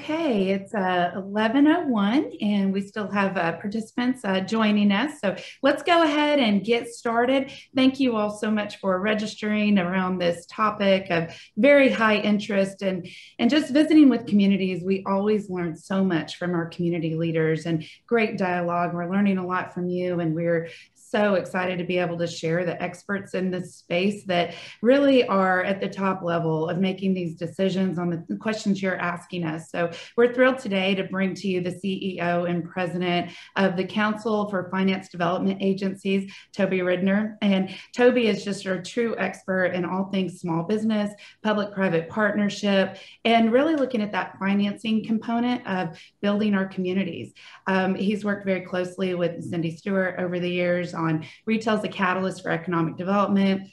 Okay, it's 11:01 and we still have participants joining us. So let's go ahead and get started. Thank you all so much for registering around this topic of very high interest and just visiting with communities. We always learn so much from our community leaders and great dialogue. We're learning a lot from you, and we're so excited to be able to share the experts in this space that really are at the top level of making these decisions on the questions you're asking us. So we're thrilled today to bring to you the CEO and president of the Council for Finance Development Agencies, Toby Rittner. And Toby is just a true expert in all things small business, public-private partnership, and really looking at that financing component of building our communities. He's worked very closely with Cindy Stewart over the years on retail as a catalyst for economic development,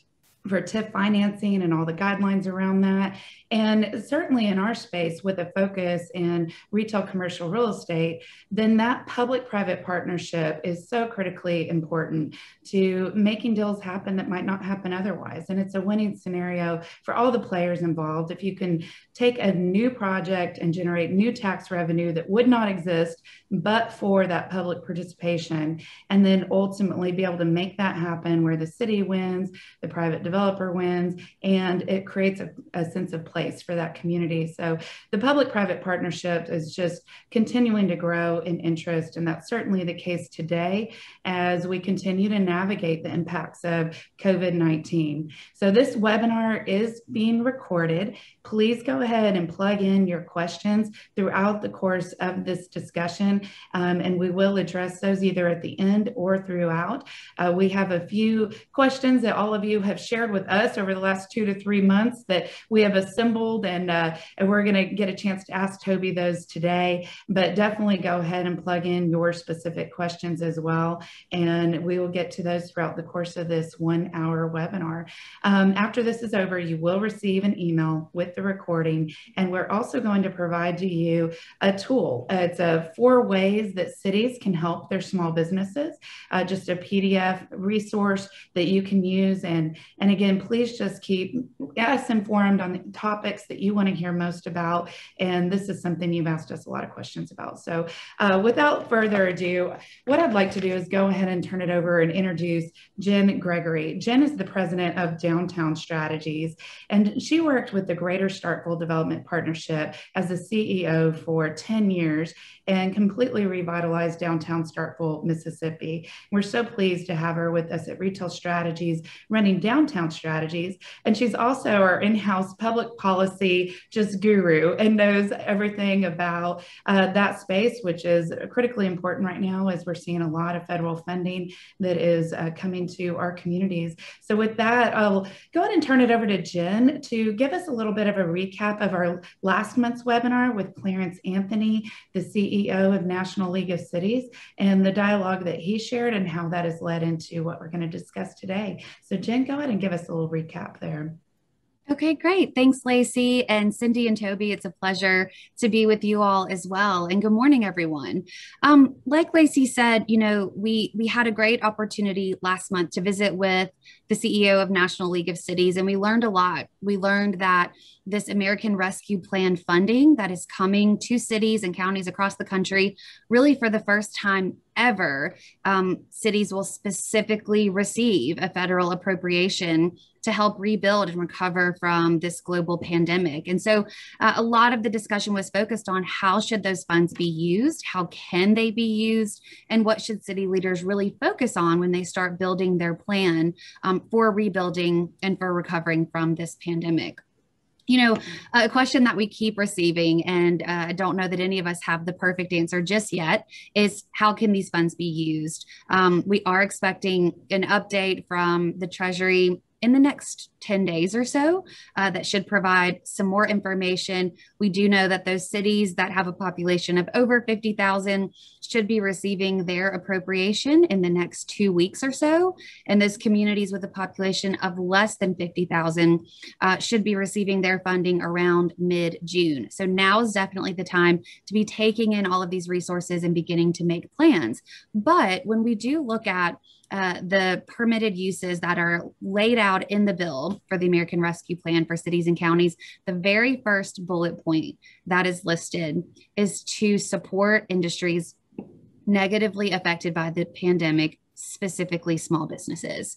for TIF financing and all the guidelines around that. And certainly in our space with a focus in retail commercial real estate, then that public-private partnership is so critically important to making deals happen that might not happen otherwise. And it's a winning scenario for all the players involved. If you can take a new project and generate new tax revenue that would not exist but for that public participation, and then ultimately be able to make that happen where the city wins, the private developer wins, and it creates a sense of place for that community. So the public-private partnership is just continuing to grow in interest, and that's certainly the case today as we continue to navigate the impacts of COVID-19. So this webinar is being recorded. Please go ahead and plug in your questions throughout the course of this discussion, and we will address those either at the end or throughout. We have a few questions that all of you have shared with us over the last 2 to 3 months that we have assembled, and we're going to get a chance to ask Toby those today, but definitely go ahead and plug in your specific questions as well, and we will get to those throughout the course of this 1-hour webinar. After this is over, you will receive an email with the recording, and we're also going to provide to you a tool. It's 4 ways that cities can help their small businesses, just a PDF resource that you can use. And again, please just keep us informed on the topics that you want to hear most about. And this is something you've asked us a lot of questions about. So without further ado, what I'd like to do is go ahead and turn it over and introduce Jen Gregory. Jen is the president of Downtown Strategies, and she worked with the Greater Starkville Development Partnership as the CEO for 10 years and completely revitalized downtown Starkville, Mississippi. We're so pleased to have her with us at Retail Strategies, running Downtown Strategies. And she's also our in-house public policy just guru and knows everything about that space, which is critically important right now as we're seeing a lot of federal funding that is coming to our communities. So with that, I'll go ahead and turn it over to Jen to give us a little bit of a recap of our last month's webinar with Clarence Anthony, the CEO of National League of Cities, and the dialogue that he shared and how that has led into what we're going to discuss today. So Jen, go ahead and give us a little recap there. Okay, great. Thanks, Lacey and Cindy and Toby. It's a pleasure to be with you all as well. And good morning, everyone. Like Lacey said, we had a great opportunity last month to visit with the CEO of National League of Cities, and we learned a lot. We learned that this American Rescue Plan funding that is coming to cities and counties across the country, really for the first time ever, cities will specifically receive a federal appropriation to help rebuild and recover from this global pandemic. And so a lot of the discussion was focused on how should those funds be used, how can they be used, and what should city leaders really focus on when they start building their plan for rebuilding and for recovering from this pandemic. A question that we keep receiving, and I don't know that any of us have the perfect answer just yet, is how can these funds be used? We are expecting an update from the Treasury in the next 10 days or so that should provide some more information. We do know that those cities that have a population of over 50,000 should be receiving their appropriation in the next 2 weeks or so. And those communities with a population of less than 50,000 should be receiving their funding around mid-June. So now is definitely the time to be taking in all of these resources and beginning to make plans. But when we do look at the permitted uses that are laid out in the bill for the American Rescue Plan for cities and counties, the very first bullet point that is listed is to support industries negatively affected by the pandemic, specifically small businesses.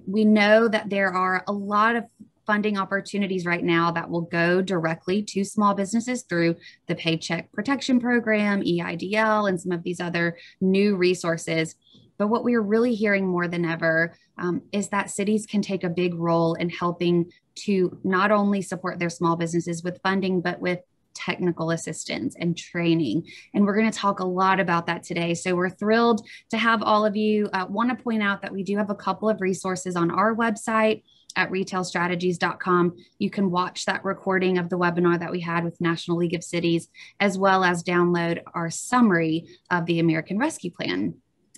We know that there are a lot of funding opportunities right now that will go directly to small businesses through the Paycheck Protection Program, EIDL, and some of these other new resources. But what we are really hearing more than ever is that cities can take a big role in helping to not only support their small businesses with funding, but with technical assistance and training. And we're going to talk a lot about that today. So we're thrilled to have all of you. Want to point out that we do have a couple of resources on our website at retailstrategies.com. You can watch that recording of the webinar that we had with National League of Cities, as well as download our summary of the American Rescue Plan.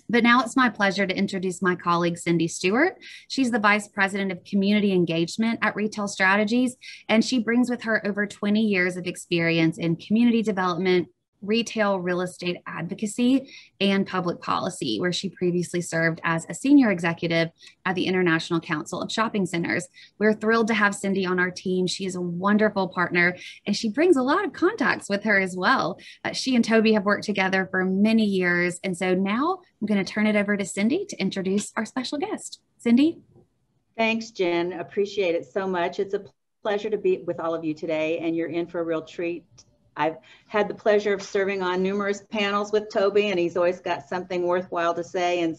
But now it's my pleasure to introduce my colleague, Cindy Stewart. She's the Vice President of Community Engagement at Retail Strategies, and she brings with her over 20 years of experience in community development, retail real estate advocacy, and public policy, where she previously served as a senior executive at the International Council of Shopping Centers. We're thrilled to have Cindy on our team. She is a wonderful partner, and she brings a lot of contacts with her as well. She and Toby have worked together for many years, and so now I'm going to turn it over to Cindy to introduce our special guest. Cindy? Thanks, Jen. Appreciate it so much. It's a pleasure to be with all of you today, and you're in for a real treat. I've had the pleasure of serving on numerous panels with Toby, and he's always got something worthwhile to say, and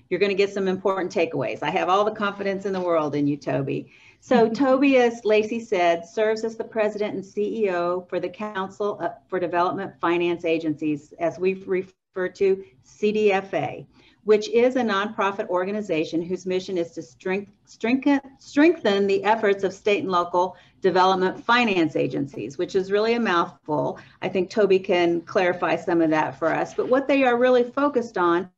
you're going to get some important takeaways. I have all the confidence in the world in you, Toby. So Toby, as Lacey said, serves as the president and CEO for the Council for Development Finance Agencies, as we've referred to, CDFA, which is a nonprofit organization whose mission is to strengthen the efforts of state and local development finance agencies, which is really a mouthful. I think Toby can clarify some of that for us. But what they are really focused on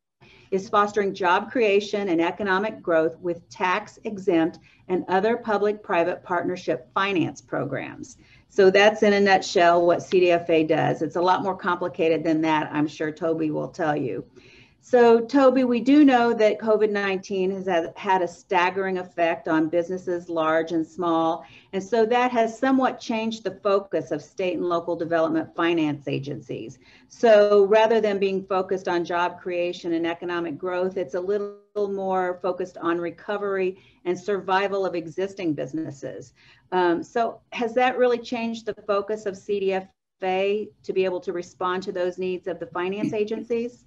is fostering job creation and economic growth with tax-exempt and other public-private partnership finance programs. So that's in a nutshell what CDFA does. It's a lot more complicated than that, I'm sure Toby will tell you. So Toby, we do know that COVID-19 has had a staggering effect on businesses large and small. And so that has somewhat changed the focus of state and local development finance agencies. So rather than being focused on job creation and economic growth, it's a little more focused on recovery and survival of existing businesses. So has that really changed the focus of CDFA to be able to respond to those needs of the finance agencies?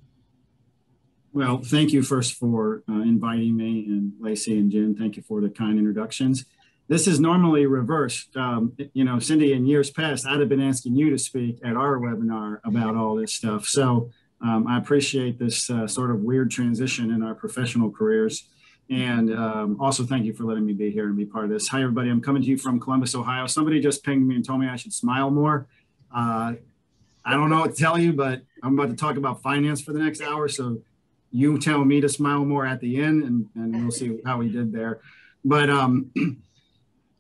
Well, thank you first for inviting me, and Lacey and Jen, thank you for the kind introductions. This is normally reversed. Cindy, in years past, I'd have been asking you to speak at our webinar about all this stuff. So I appreciate this sort of weird transition in our professional careers. And also thank you for letting me be here and be part of this. Hi, everybody. I'm coming to you from Columbus, Ohio. Somebody just pinged me and told me I should smile more. I don't know what to tell you, but I'm about to talk about finance for the next hour. So you tell me to smile more at the end, and we'll see how we did there. But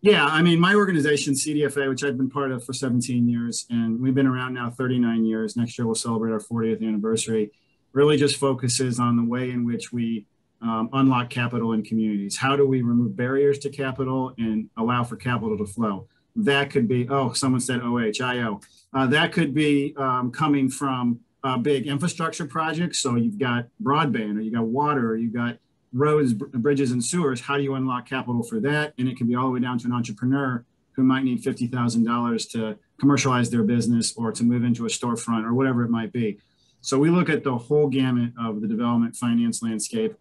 yeah, I mean, my organization, CDFA, which I've been part of for 17 years, and we've been around now 39 years. Next year, we'll celebrate our 40th anniversary, really just focuses on the way in which we unlock capital in communities. How do we remove barriers to capital and allow for capital to flow? That could be, oh, someone said OHIO. That could be coming from big infrastructure projects. So you've got broadband, or you got water, or you've got roads, bridges, and sewers. How do you unlock capital for that? And it can be all the way down to an entrepreneur who might need $50,000 to commercialize their business or to move into a storefront or whatever it might be. So we look at the whole gamut of the development finance landscape,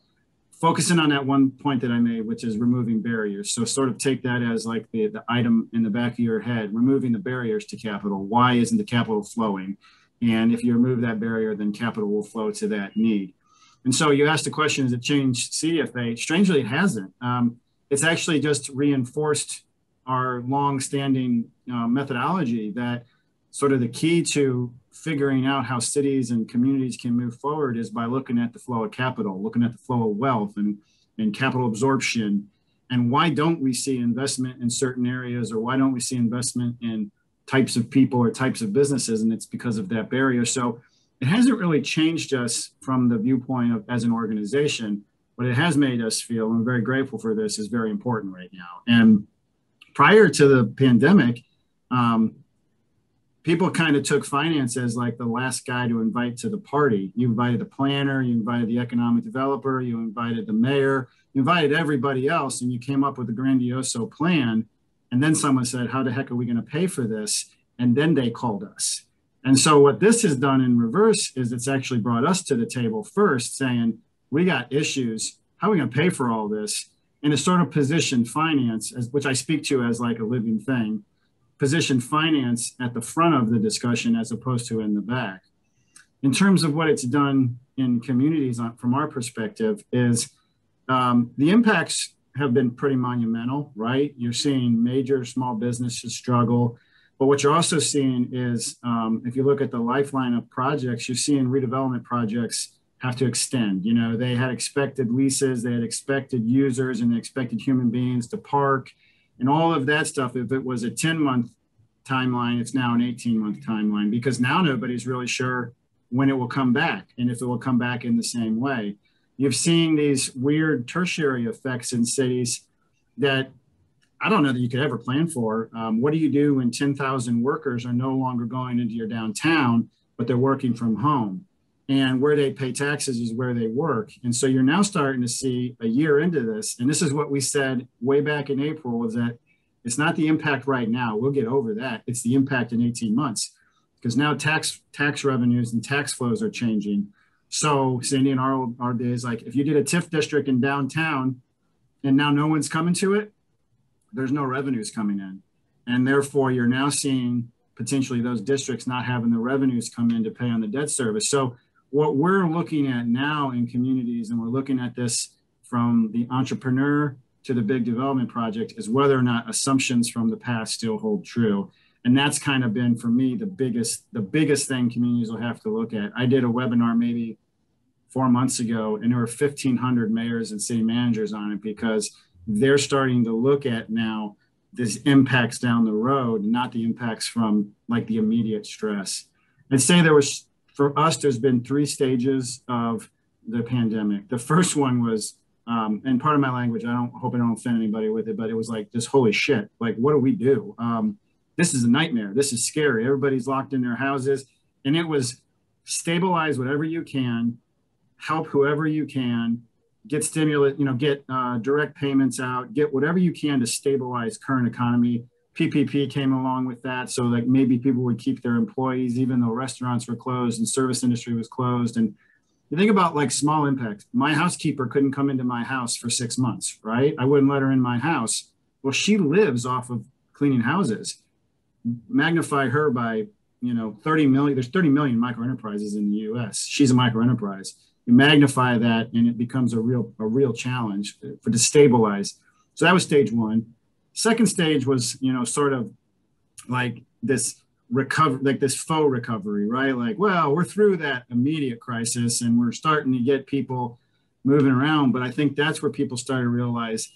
focusing on that one point that I made, which is removing barriers. So sort of take that as like the item in the back of your head, removing the barriers to capital. Why isn't the capital flowing? And if you remove that barrier, then capital will flow to that need. And so you asked the question, has it changed CDFA? Strangely, it hasn't. It's actually just reinforced our long-standing methodology that sort of the key to figuring out how cities and communities can move forward is by looking at the flow of capital, looking at the flow of wealth and capital absorption. And why don't we see investment in certain areas, or why don't we see investment in types of people or types of businesses? And it's because of that barrier. So it hasn't really changed us from the viewpoint of as an organization. what it has made us feel, and we're very grateful for this, is very important right now. And prior to the pandemic, people kind of took finance as like the last guy to invite to the party. You invited the planner, you invited the economic developer, you invited the mayor, you invited everybody else, and you came up with a grandioso plan. And then someone said, how the heck are we going to pay for this? And then they called us. And so what this has done in reverse is it's actually brought us to the table first, saying, we got issues. How are we going to pay for all this? And it's sort of positioned finance, which I speak to as like a living thing, position finance at the front of the discussion as opposed to in the back. In terms of what it's done in communities from our perspective is the impacts have been pretty monumental, right? You're seeing major small businesses struggle. But what you're also seeing is, if you look at the lifeline of projects, you're seeing redevelopment projects have to extend. You know, they had expected leases, they had expected users, and they expected human beings to park and all of that stuff. If it was a 10-month timeline, it's now an 18-month timeline, because now nobody's really sure when it will come back and if it will come back in the same way. You've seen these weird tertiary effects in cities that I don't know that you could ever plan for. What do you do when 10,000 workers are no longer going into your downtown, but they're working from home? And where they pay taxes is where they work. And so you're now starting to see a year into this. And this is what we said way back in April, was that it's not the impact right now. We'll get over that. It's the impact in 18 months. Because now tax revenues and tax flows are changing. So Cindy, in our days, like if you did a TIF district in downtown and now no one's coming to it, there's no revenues coming in. And therefore you're now seeing potentially those districts not having the revenues come in to pay on the debt service. So what we're looking at now in communities, and we're looking at this from the entrepreneur to the big development project, is whether or not assumptions from the past still hold true. And that's kind of been, for me, the biggest thing communities will have to look at. I did a webinar maybe 4 months ago, and there were 1,500 mayors and city managers on it, because they're starting to look at now this impacts down the road, not the impacts from like the immediate stress. I'd say for us, there's been 3 stages of the pandemic. The first one was, and part of my language, hope I don't offend anybody with it, but it was like this, holy shit, like, what do we do? This is a nightmare. This is scary. Everybody's locked in their houses. And it was stabilize whatever you can, help whoever you can, get stimulus, get direct payments out, get whatever you can to stabilize current economy. PPP came along with that. So like maybe people would keep their employees, even though restaurants were closed and service industry was closed. And you think about like small impacts. My housekeeper couldn't come into my house for 6 months, right? I wouldn't let her in my house. Well, she lives off of cleaning houses. Magnify her by, 30 million. There's 30 million micro enterprises in the US. She's a micro enterprise. You magnify that and it becomes a real challenge to stabilize. So that was stage 1. Second stage was, sort of like this recovery, like this faux recovery, right? Like, well, we're through that immediate crisis and we're starting to get people moving around. But I think that's where people started to realize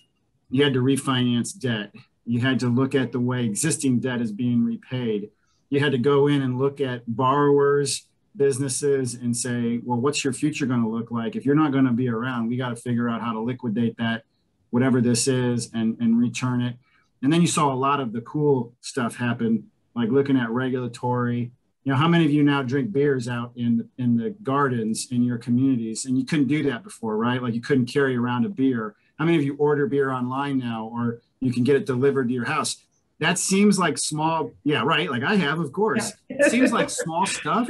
you had to refinance debt. You had to look at the way existing debt is being repaid. You had to go in and look at borrowers, businesses, and say, well, what's your future going to look like? If you're not going to be around, we got to figure out how to liquidate that, whatever this is, and return it. And then you saw a lot of the cool stuff happen, like looking at regulatory. How many of you now drink beers out in the gardens in your communities? And you couldn't do that before, right? Like you couldn't carry around a beer. How many of you order beer online now, or you can get it delivered to your house? That seems like small. Yeah, right. Like I have, of course. Yeah. It seems like small stuff.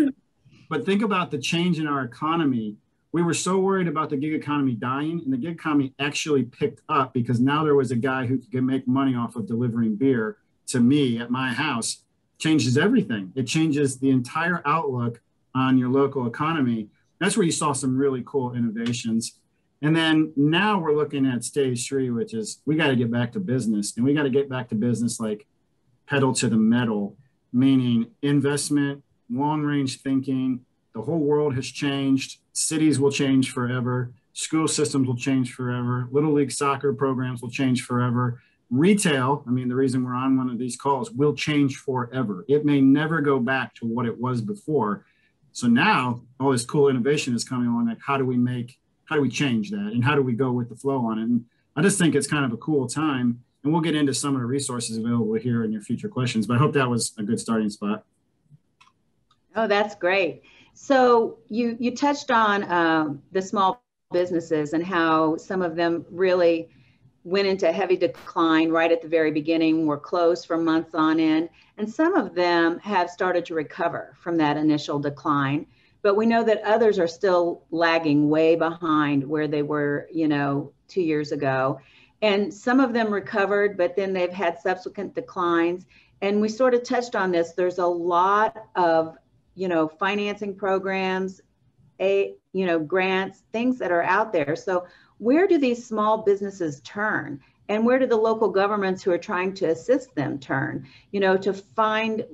But think about the change in our economy. We were so worried about the gig economy dying, and the gig economy actually picked up because now there was a guy who could make money off of delivering beer to me at my house. Changes everything. It changes the entire outlook on your local economy. That's where you saw some really cool innovations. And then now we're looking at stage 3, which is we got to get back to business, and we got to get back to business like pedal to the metal, meaning investment, long-range thinking. The whole world has changed. Cities will change forever. School systems will change forever. Little league soccer programs will change forever. Retail, the reason we're on one of these calls, will change forever. It may never go back to what it was before. So now all this cool innovation is coming along. Like, how do we make we change that? And how do we go with the flow on it? And I just think it's kind of a cool time. And we'll get into some of the resources available here in your future questions, but I hope that was a good starting spot. Oh, that's great. So you touched on the small businesses and how some of them really went into heavy decline right at the very beginning, were closed for months on end, and some of them have started to recover from that initial decline. But we know that others are still lagging way behind where they were, 2 years ago. And some of them recovered, but then they've had subsequent declines. And we sort of touched on this. There's a lot of, financing programs, grants, things that are out there. So where do these small businesses turn? And where do the local governments who are trying to assist them turn, to find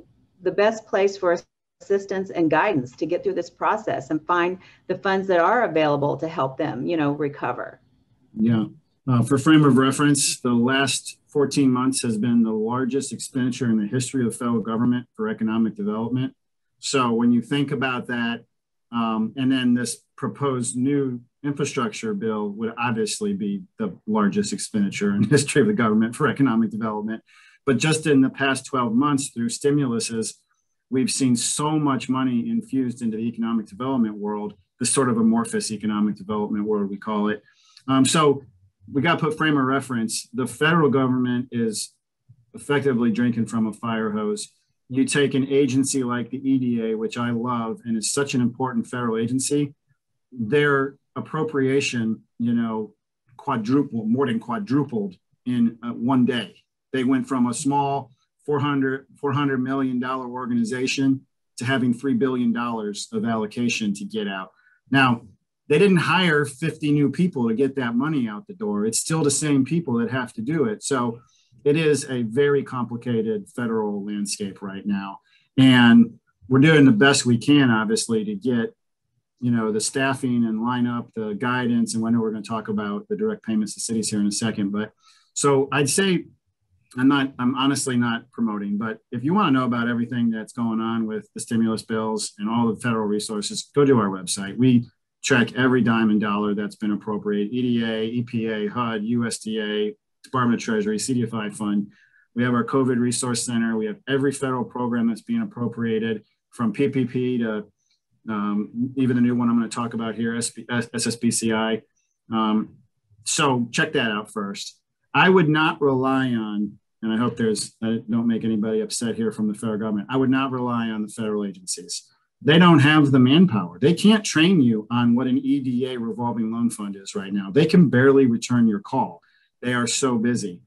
the best place for assistance and guidance to get through this process and find the funds that are available to help them, recover? Yeah. For frame of reference, the last 14 months has been the largest expenditure in the history of the federal government for economic development. So when you think about that, and then this proposed new infrastructure bill would obviously be the largest expenditure in the history of the government for economic development. But just in the past 12 months through stimuluses, we've seen so much money infused into the economic development world, this sort of amorphous economic development world, we call it. So we got to put frame of reference. The federal government is effectively drinking from a fire hose. You take an agency like the EDA, which I love, and it's such an important federal agency, their appropriation, more than quadrupled in one day. They went from a small $400 million organization to having $3 billion of allocation to get out. Now, they didn't hire 50 new people to get that money out the door. It's still the same people that have to do it. So it is a very complicated federal landscape right now. And we're doing the best we can, obviously, to get, the staffing and line up the guidance. And I know we're going to talk about the direct payments to cities here in a second. But so I'd say I'm honestly not promoting, but if you want to know about everything that's going on with the stimulus bills and all the federal resources, go to our website. We track every dime and dollar that's been appropriated: EDA, EPA, HUD, USDA, Department of Treasury, CDFI fund. We have our COVID Resource Center. We have every federal program that's being appropriated, from PPP to even the new one I'm going to talk about here, SSBCI. So check that out first. I would not rely on, and I hope I don't make anybody upset here from the federal government, I would not rely on the federal agencies. They don't have the manpower. They can't train you on what an EDA revolving loan fund is right now. They can barely return your call. They are so busy.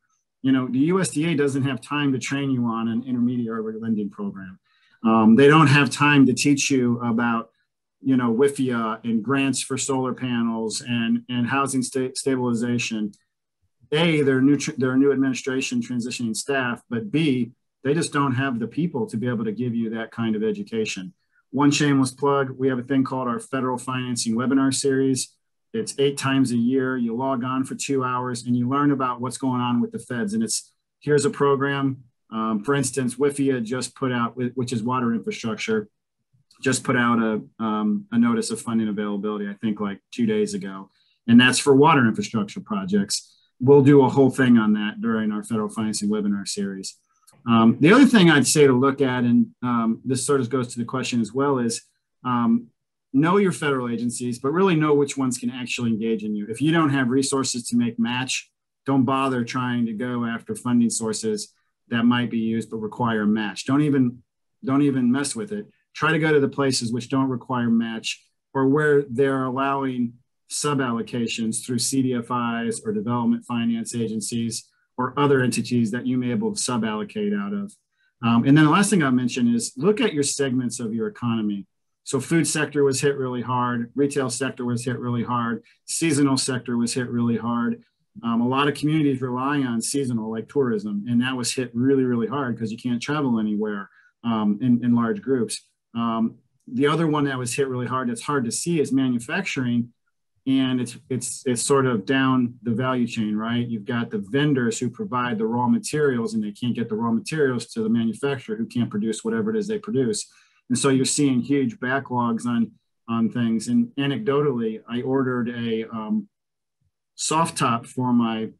The USDA doesn't have time to train you on an intermediary lending program. They don't have time to teach you about, WIFIA and grants for solar panels and housing stabilization. A, they're a new administration transitioning staff, but B, they just don't have the people to be able to give you that kind of education. One shameless plug, we have a thing called our Federal Financing Webinar Series. It's 8 times a year. You log on for 2 hours and you learn about what's going on with the feds. And here's a program. For instance, WIFIA just put out, which is water infrastructure, just put out a notice of funding availability, I think like 2 days ago. And that's for water infrastructure projects. We'll do a whole thing on that during our Federal Financing Webinar Series. The other thing I'd say to look at, and this sort of goes to the question as well, is know your federal agencies, but really know which ones can actually engage in you. If you don't have resources to make match, don't bother trying to go after funding sources that might be used but require a match. Don't even mess with it. Try to go to the places which don't require match, or where they're allowing sub-allocations through CDFIs or development finance agencies or other entities that you may be able to sub-allocate out of. And then the last thing I'll mention is look at your segments of your economy. So food sector was hit really hard. Retail sector was hit really hard. Seasonal sector was hit really hard. A lot of communities relying on seasonal, like tourism, and that was hit really, really hard because you can't travel anywhere in large groups. The other one that was hit really hard, that's hard to see, is manufacturing. And it's sort of down the value chain, right? You've got the vendors who provide the raw materials, and they can't get the raw materials to the manufacturer who can't produce whatever it is they produce. And so you're seeing huge backlogs on things. And anecdotally, I ordered a soft top for my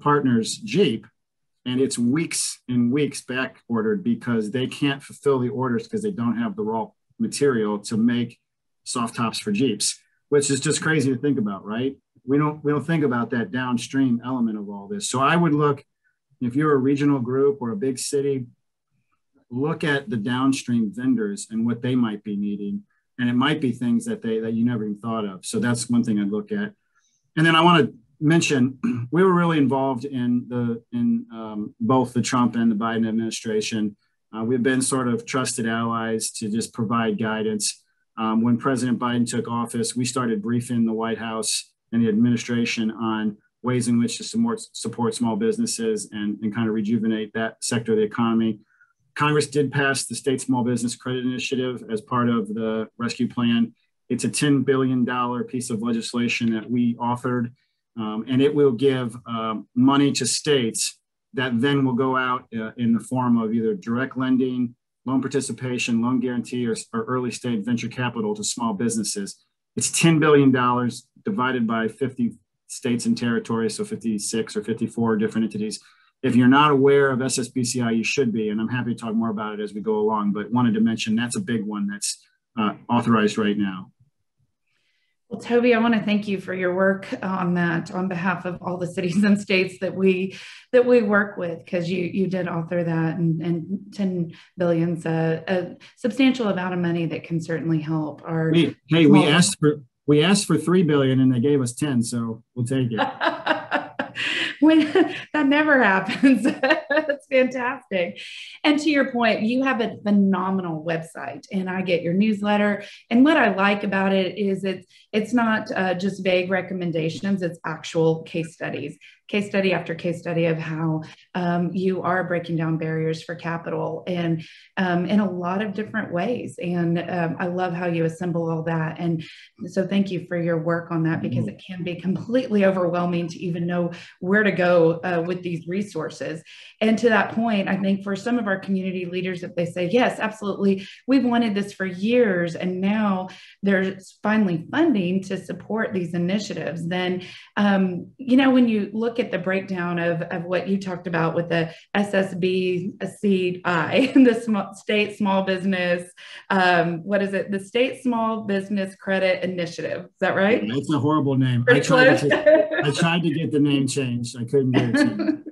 partner's Jeep, and it's weeks and weeks back ordered because they can't fulfill the orders because they don't have the raw material to make soft tops for Jeeps, which is just crazy to think about, right? We don't think about that downstream element of all this. So I would look, if you're a regional group or a big city, look at the downstream vendors and what they might be needing. And it might be things that you never even thought of. So that's one thing I'd look at. And then I want to mention, we were really involved in both the Trump and the Biden administration. We've been sort of trusted allies to just provide guidance. When President Biden took office, we started briefing the White House and the administration on ways in which to support small businesses and kind of rejuvenate that sector of the economy. Congress did pass the State Small Business Credit Initiative as part of the rescue plan. It's a $10 billion piece of legislation that we authored, and it will give money to states that then will go out in the form of either direct lending, loan participation, loan guarantee, or early stage venture capital to small businesses. It's $10 billion divided by 50 states and territories, so 56 or 54 different entities. If you're not aware of SSBCI, you should be, and I'm happy to talk more about it as we go along, but wanted to mention that's a big one that's authorized right now. Well, Toby, I want to thank you for your work on that on behalf of all the cities and states that we work with, because you did author that, and 10 billion's a substantial amount of money that can certainly help our. We asked for 3 billion and they gave us 10, so we'll take it. When that never happens. That's fantastic. And to your point, you have a phenomenal website, and I get your newsletter. And what I like about it is it's not just vague recommendations, it's actual case studies. Case study after case study of how you are breaking down barriers for capital and in a lot of different ways. And I love how you assemble all that. And so thank you for your work on that, because it can be completely overwhelming to even know where to go with these resources. And to that point, I think for some of our community leaders, if they say, yes, absolutely, we've wanted this for years, and now there's finally funding to support these initiatives, then, when you look at the breakdown of what you talked about with the SSBCI, the state small business, the State Small Business Credit Initiative. Is that right? Yeah, that's a horrible name. I tried to get the name changed. I couldn't get it changed.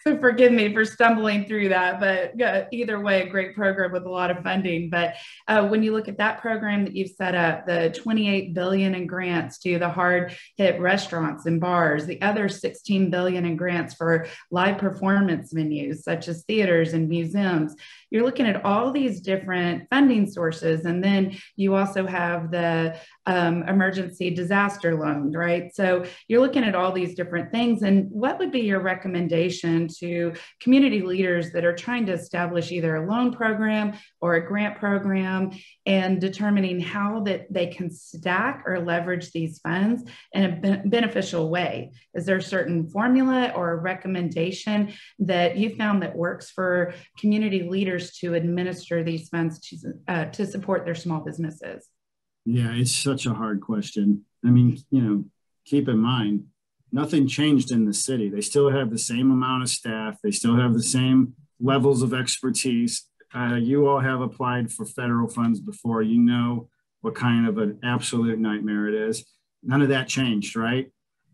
So forgive me for stumbling through that, but either way, a great program with a lot of funding. But when you look at that program that you've set up, the 28 billion in grants to the hard hit restaurants and bars, the other 16 billion in grants for live performance venues such as theaters and museums, you're looking at all these different funding sources. And then you also have the emergency disaster loan, right? So you're looking at all these different things. And what would be your recommendation to community leaders that are trying to establish either a loan program or a grant program, and determining how that they can stack or leverage these funds in a beneficial way? Is there a certain formula or a recommendation that you found that works for community leaders to administer these funds to support their small businesses? Yeah, it's such a hard question. I mean, keep in mind, nothing changed in the city. They still have the same amount of staff. They still have the same levels of expertise. You all have applied for federal funds before. You know what kind of an absolute nightmare it is. None of that changed, right?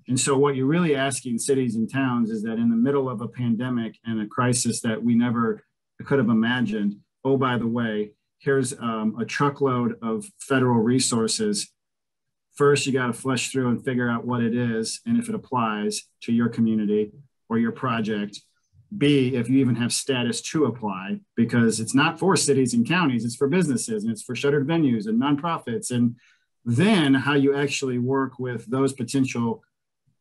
And so what you're really asking cities and towns is that in the middle of a pandemic and a crisis that we never could have imagined, oh, by the way, here's a truckload of federal resources. First, you got to flesh through and figure out what it is and if it applies to your community or your project. B, if you even have status to apply, because it's not for cities and counties, it's for businesses and it's for shuttered venues and nonprofits. And then how you actually work with those potential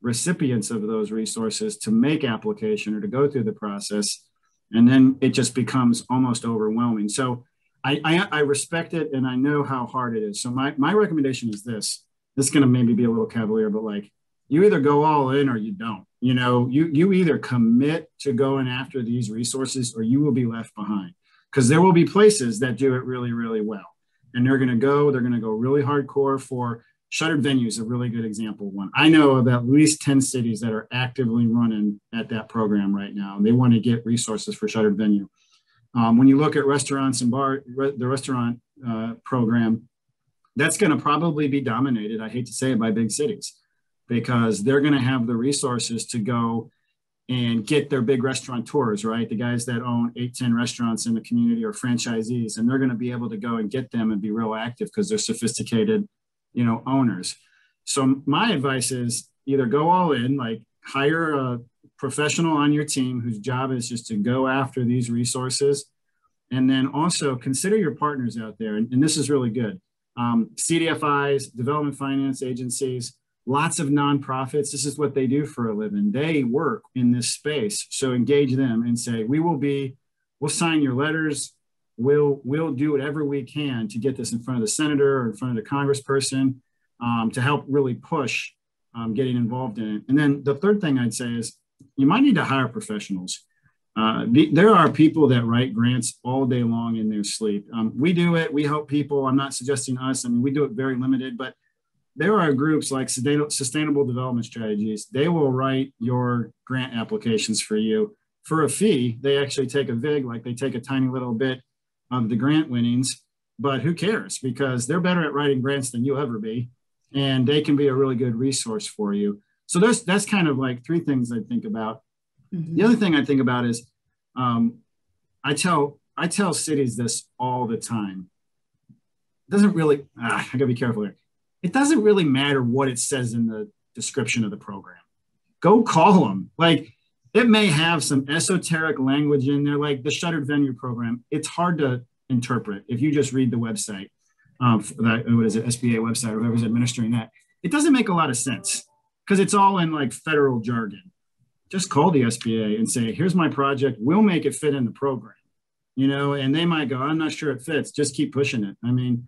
recipients of those resources to make application or to go through the process. And then it just becomes almost overwhelming. So I respect it, and I know how hard it is. So my recommendation is this. This is going to maybe be a little cavalier, but you either go all in or you don't. You either commit to going after these resources or you will be left behind, because there will be places that do it really, really well. and they're going to go really hardcore for shuttered venues. A really good example one. I know of at least 10 cities that are actively running at that program right now, and they want to get resources for shuttered venue. When you look at restaurants and the restaurant program, that's going to probably be dominated, I hate to say it, by big cities, because they're going to have the resources to go and get their big restaurateurs, right? The guys that own 8, 10 restaurants in the community or franchisees, and they're going to be able to go and get them and be real active because they're sophisticated, owners. So my advice is either go all in, like hire a professional on your team whose job is just to go after these resources. And then also consider your partners out there. And this is really good. CDFIs, development finance agencies, lots of nonprofits. This is what they do for a living. They work in this space. So engage them and say, we'll sign your letters. We'll do whatever we can to get this in front of the senator or in front of the congressperson to help really push getting involved in it. And then the third thing I'd say is you might need to hire professionals. There are people that write grants all day long in their sleep. We do it. We help people. I'm not suggesting us. I mean, we do it very limited, but there are groups like Sustainable Development Strategies. They will write your grant applications for you for a fee. They actually take a vig, like they take a tiny little bit of the grant winnings, but who cares? Because they're better at writing grants than you'll ever be, and they can be a really good resource for you. So that's kind of like 3 things I think about. Mm-hmm. The other thing I think about is I tell cities this all the time. It doesn't really, I gotta be careful here. It doesn't really matter what it says in the description of the program. Go call them. Like, it may have some esoteric language in there, like the shuttered venue program. It's hard to interpret if you just read the website, SBA website, or whoever's administering that. It doesn't make a lot of sense because it's all in like federal jargon. Just call the SBA and say, here's my project. We'll make it fit in the program, and they might go, I'm not sure it fits. Just keep pushing it. I mean,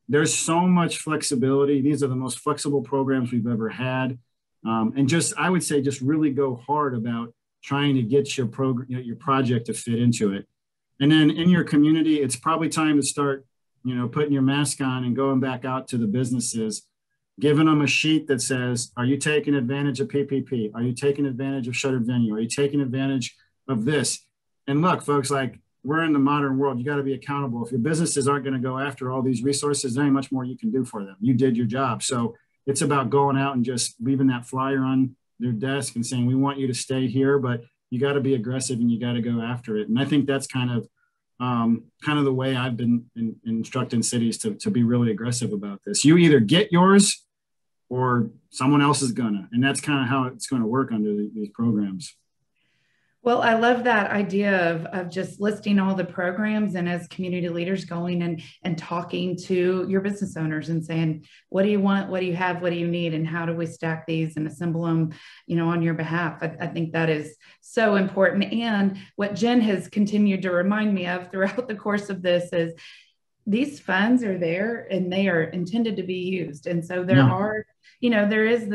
there's so much flexibility. These are the most flexible programs we've ever had. And I would say, just really go hard about trying to get your program, your project to fit into it. And then in your community, it's probably time to start, putting your mask on and going back out to the businesses, giving them a sheet that says, are you taking advantage of PPP? Are you taking advantage of shuttered venue? Are you taking advantage of this? And look, folks, like, we're in the modern world. You got to be accountable. If your businesses aren't going to go after all these resources, there ain't much more you can do for them. You did your job. So it's about going out and just leaving that flyer on their desk and saying, we want you to stay here, but you got to be aggressive and you got to go after it. And I think that's kind of the way I've been instructing cities to be really aggressive about this. You either get yours or someone else is gonna, and that's kind of how it's going to work under these programs. Well, I love that idea of just listing all the programs, and as community leaders going and talking to your business owners and saying, what do you want? What do you have? What do you need? And how do we stack these and assemble them, on your behalf? I think that is so important. And what Jen has continued to remind me of throughout the course of this is these funds are there and they are intended to be used. And so there are, there is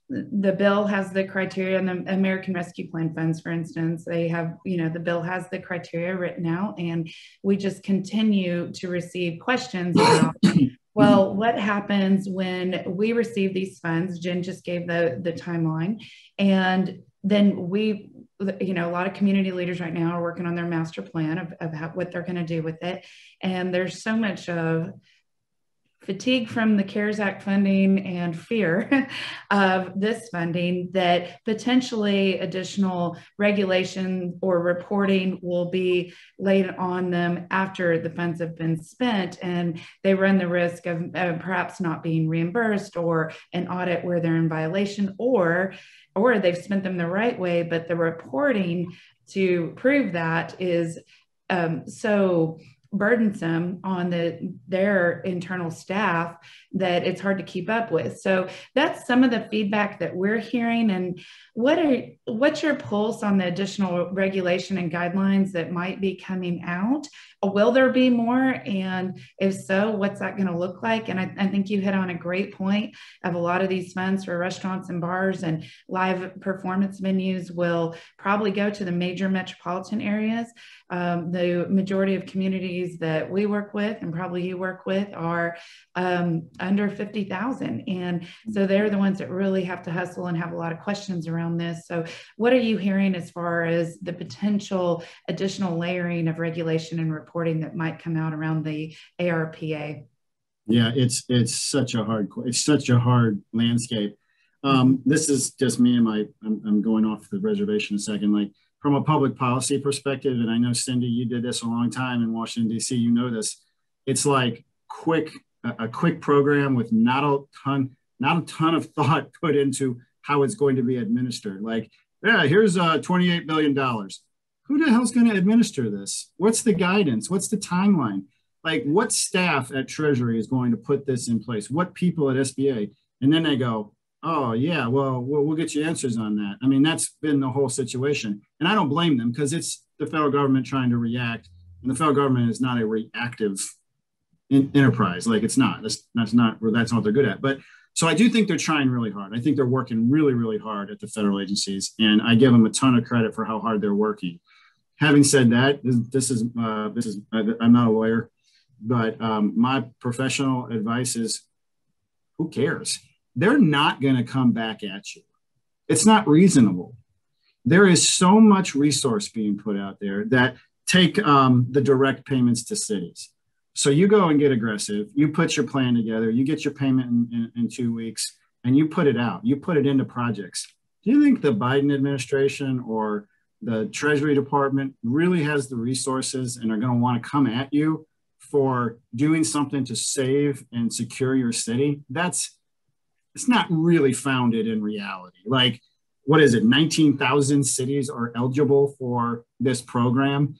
the bill has the criteria, and the American Rescue Plan funds, for instance, they have, the bill has the criteria written out, and we just continue to receive questions about, well, what happens when we receive these funds? Jen just gave the timeline, and then we, a lot of community leaders right now are working on their master plan of what they're going to do with it. And there's so much of fatigue from the CARES Act funding and fear of this funding that potentially additional regulation or reporting will be laid on them after the funds have been spent, and they run the risk of perhaps not being reimbursed, or an audit where they're in violation, or they've spent them the right way, but the reporting to prove that is so burdensome on their internal staff that it's hard to keep up with. So that's some of the feedback that we're hearing. And what's your pulse on the additional regulation and guidelines that might be coming out? Will there be more? And if so, what's that going to look like? And I think you hit on a great point of a lot of these funds for restaurants and bars and live performance venues will probably go to the major metropolitan areas. The majority of community communities that we work with and probably you work with are under 50,000. And so they're the ones that really have to hustle and have a lot of questions around this. So what are you hearing as far as the potential additional layering of regulation and reporting that might come out around the ARPA? Yeah, it's such a hard landscape. This is just me and I'm going off the reservation a second. Like from a public policy perspective, and I know Cindy, you did this a long time in Washington, D.C., you know this, it's like a quick program with not a ton of thought put into how it's going to be administered. Like, yeah, here's $28 billion. Who the hell's going to administer this? What's the guidance? What's the timeline? Like what staff at Treasury is going to put this in place? What people at SBA? And then they go, oh yeah, well, we'll get you answers on that. I mean, that's been the whole situation. And I don't blame them because it's the federal government trying to react. And the federal government is not a reactive enterprise. Like it's not, that's not what they're good at. But so I do think they're trying really hard. I think they're working really, really hard at the federal agencies. And I give them a ton of credit for how hard they're working. Having said that, I'm not a lawyer. But my professional advice is, who cares? They're not going to come back at you. It's not reasonable. There is so much resource being put out there that take the direct payments to cities. So you go and get aggressive. You put your plan together. You get your payment in 2 weeks, and you put it out. You put it into projects. Do you think the Biden administration or the Treasury Department really has the resources and are going to want to come at you for doing something to save and secure your city? It's not really founded in reality. Like, what is it? 19,000 cities are eligible for this program,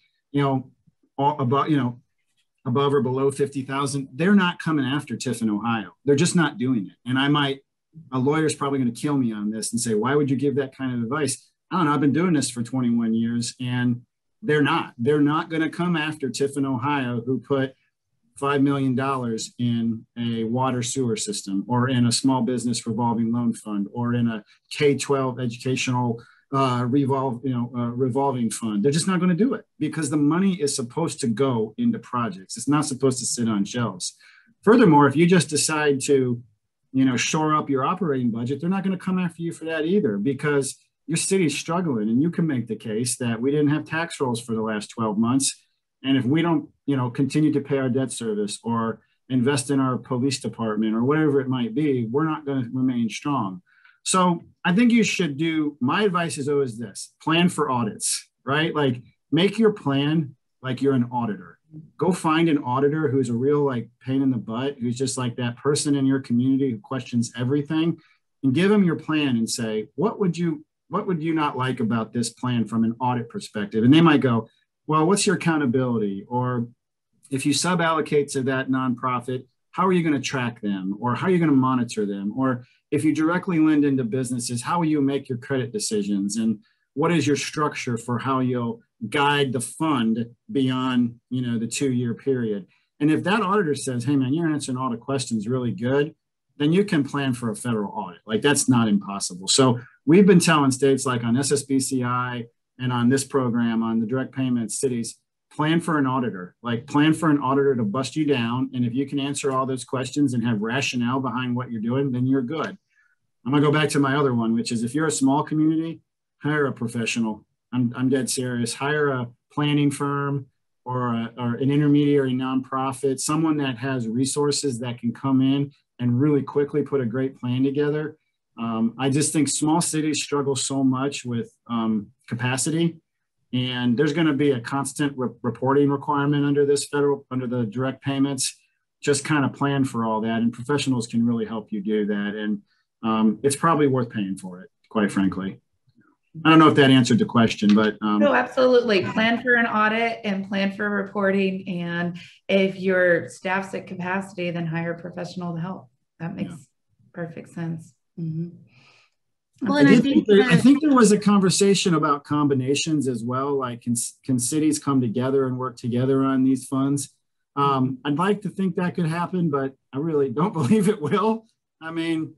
above or below 50,000. They're not coming after Tiffin, Ohio. They're just not doing it. And a lawyer's probably going to kill me on this and say, why would you give that kind of advice? I don't know. I've been doing this for 21 years and they're not going to come after Tiffin, Ohio, who put $5 million in a water sewer system or in a small business revolving loan fund or in a K-12 educational revolving fund. They're just not going to do it because the money is supposed to go into projects. It's not supposed to sit on shelves. Furthermore, if you just decide to, shore up your operating budget, they're not going to come after you for that either because your city's struggling, and you can make the case that we didn't have tax rolls for the last 12 months. And if we don't, continue to pay our debt service or invest in our police department or whatever it might be, we're not going to remain strong. So I think you should my advice is always this: plan for audits, right? Like make your plan like you're an auditor. Go find an auditor who's a real pain in the butt, who's just like that person in your community who questions everything, and give them your plan and say, what would you not like about this plan from an audit perspective? And they might go, well, what's your accountability? Or if you sub-allocate to that nonprofit, how are you going to track them? Or how are you going to monitor them? Or if you directly lend into businesses, how will you make your credit decisions? And what is your structure for how you'll guide the fund beyond, the 2-year period? And if that auditor says, hey man, you're answering all the questions really good, then you can plan for a federal audit. Like that's not impossible. So we've been telling states like on SSBCI and on this program, on the direct payments, cities, plan for an auditor, plan for an auditor to bust you down. And if you can answer all those questions and have rationale behind what you're doing, then you're good. I'm gonna go back to my other one, which is if you're a small community, hire a professional. I'm dead serious. Hire a planning firm or an intermediary nonprofit, someone that has resources that can come in and really quickly put a great plan together. I just think small cities struggle so much with capacity, and there's going to be a constant reporting requirement under the direct payments. Just kind of plan for all that, and professionals can really help you do that. And it's probably worth paying for it, quite frankly. I don't know if that answered the question, but no, absolutely. Plan for an audit and plan for reporting. And if your staff's at capacity, then hire a professional to help. That makes perfect sense. Mm-hmm. Well, and I think there was a conversation about combinations as well. Like, can cities come together and work together on these funds? I'd like to think that could happen, but I really don't believe it will. I mean,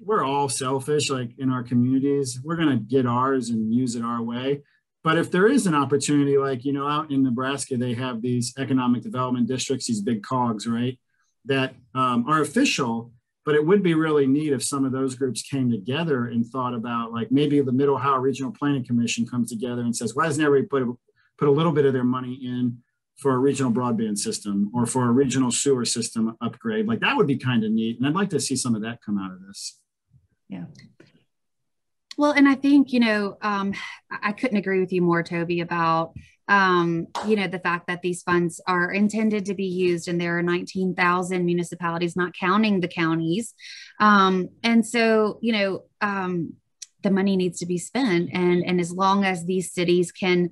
we're all selfish, like in our communities. We're going to get ours and use it our way. But if there is an opportunity, like, out in Nebraska, they have these economic development districts, these big COGs, right, that are official, but it would be really neat if some of those groups came together and thought about, like, maybe the Mid Ohio Regional Planning Commission comes together and says, why doesn't everybody put a little bit of their money in for a regional broadband system or for a regional sewer system upgrade? Like, that would be kind of neat. And I'd like to see some of that come out of this. Yeah. Well, and I think, I couldn't agree with you more, Toby, about, the fact that these funds are intended to be used, and there are 19,000 municipalities, not counting the counties. And so, the money needs to be spent. And as long as these cities can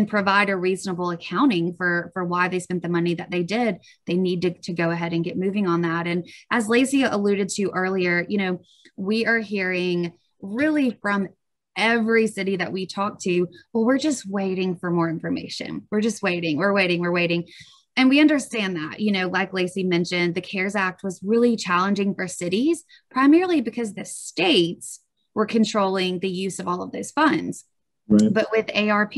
provide a reasonable accounting for why they spent the money that they did, they need to go ahead and get moving on that. And as Lacey alluded to earlier, we are hearing really from every city that we talk to, well, we're just waiting for more information. We're just waiting. We're waiting. And we understand that, like Lacey mentioned, the CARES Act was really challenging for cities, primarily because the states were controlling the use of all of those funds. Right. But with ARP,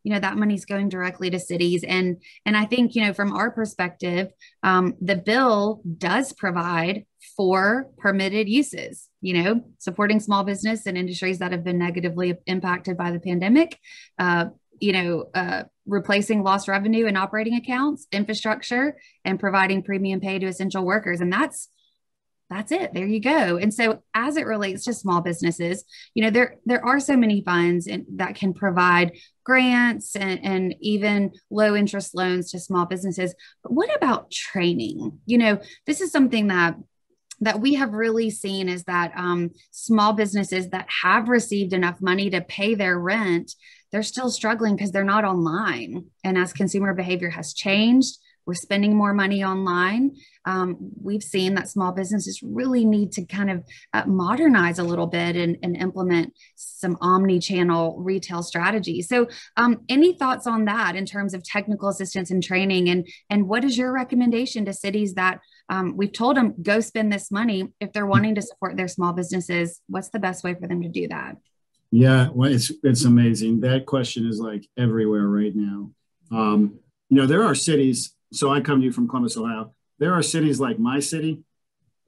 that money's going directly to cities. And I think, from our perspective, the bill does provide for permitted uses, supporting small business and industries that have been negatively impacted by the pandemic, replacing lost revenue in operating accounts, infrastructure, and providing premium pay to essential workers. And that's it. There you go. And so as it relates to small businesses, there are so many funds that can provide grants and even low interest loans to small businesses. But what about training? This is something that we have really seen, is that small businesses that have received enough money to pay their rent, they're still struggling because they're not online. And as consumer behavior has changed, we're spending more money online. We've seen that small businesses really need to kind of modernize a little bit and implement some omni-channel retail strategies. So any thoughts on that in terms of technical assistance and training? And what is your recommendation to cities that we've told them, go spend this money? If they're wanting to support their small businesses, what's the best way for them to do that? Yeah, well, it's amazing. That question is like everywhere right now. There are cities. So I come to you from Columbus, Ohio. There are cities like my city.